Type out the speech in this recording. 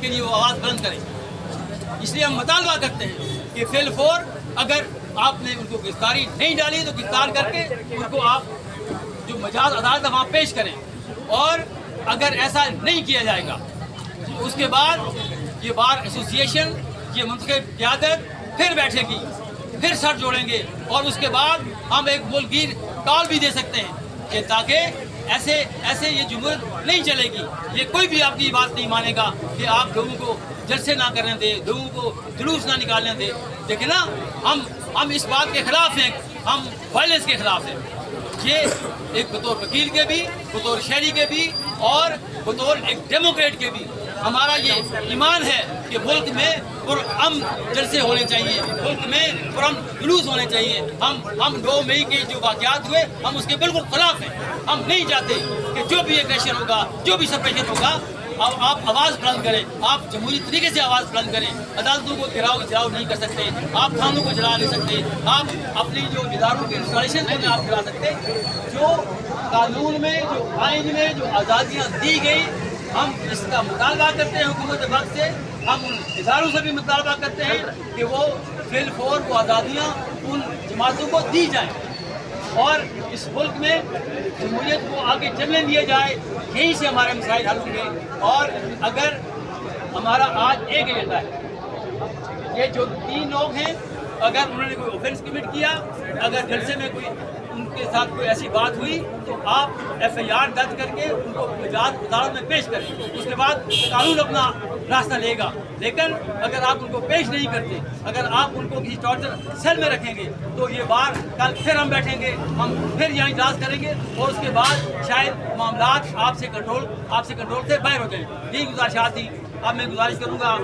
کے لیے وہ آواز بلند کریں۔ اس لیے ہم مطالبہ کرتے ہیں کہ فیل فور اگر آپ نے ان کو گرفتاری نہیں ڈالی تو گرفتار کر کے ان کو آپ جو مجاز عدالت ہے وہاں پیش کریں، اور اگر ایسا نہیں کیا جائے گا اس کے بعد یہ بار ایسوسیشن، یہ منتخب قیادت پھر بیٹھے گی، پھر سر جوڑیں گے، اور اس کے بعد ہم ایک ملک گیر کال بھی دے سکتے ہیں کہ تاکہ ایسے یہ جمہوریت نہیں چلے گی۔ یہ کوئی بھی آپ کی بات نہیں مانے گا کہ آپ لوگوں کو جلسے نہ کرنے دیں، لوگوں کو جلوس نہ نکالنے دیں۔ دیکھیں نا، ہم اس بات کے خلاف ہیں، ہم وائلنس کے خلاف ہیں۔ یہ ایک بطور وکیل کے بھی، بطور شہری کے بھی، اور بطور ایک ڈیموکریٹ کے بھی ہمارا یہ ایمان ہے کہ ملک میں پرامن جلسے ہونے چاہیے، ملک میں پرامن جلوس ہونے چاہیے۔ ہم 9 مئی کے جو واقعات ہوئے ہم اس کے بالکل خلاف ہیں۔ ہم نہیں چاہتے کہ جو بھی ایگریشن ہوگا، جو بھی سپریشن ہوگا، آپ آواز بلند کریں، آپ جمہوری طریقے سے آواز بلند کریں۔ عدالتوں کو گراؤ نہیں کر سکتے، آپ تھانوں کو جلا نہیں سکتے، آپ اپنی جو اداروں کے انسٹالیشن ہیں آپ جلا سکتے۔ جو قانون میں، جو آئین میں جو آزادیاں دی گئی، ہم اس کا مطالبہ کرتے ہیں حکومت وقت سے، ہم ان اداروں سے بھی مطالبہ کرتے ہیں کہ وہ فیل فور کو آزادیاں ان جماعتوں کو دی جائیں، اور اس ملک میں جمہوریت کو آگے چلنے دیا جائے۔ یہیں سے ہمارے مسائل حل ہوں گے۔ اور اگر ہمارا آج ایک ایجنڈا ہے، یہ جو 3 لوگ ہیں، اگر انہوں نے کوئی اوفینس کمٹ کیا، اگر جلسے میں کوئی ان کے ساتھ کوئی ایسی بات ہوئی تو آپ FIR درج کر کے ان کو مجاز عدالت میں پیش کریں، اس کے بعد قانون اپنا راستہ لے گا۔ لیکن اگر آپ ان کو پیش نہیں کرتے، اگر آپ ان کو کسی ٹارچر سیل میں رکھیں گے تو یہ بار کل پھر ہم بیٹھیں گے، ہم پھر یہاں اجلاس کریں گے، اور اس کے بعد شاید معاملات آپ سے کنٹرول سے باہر ہو جائیں۔ یہی گزارشات تھی۔ اب میں گزارش کروں گا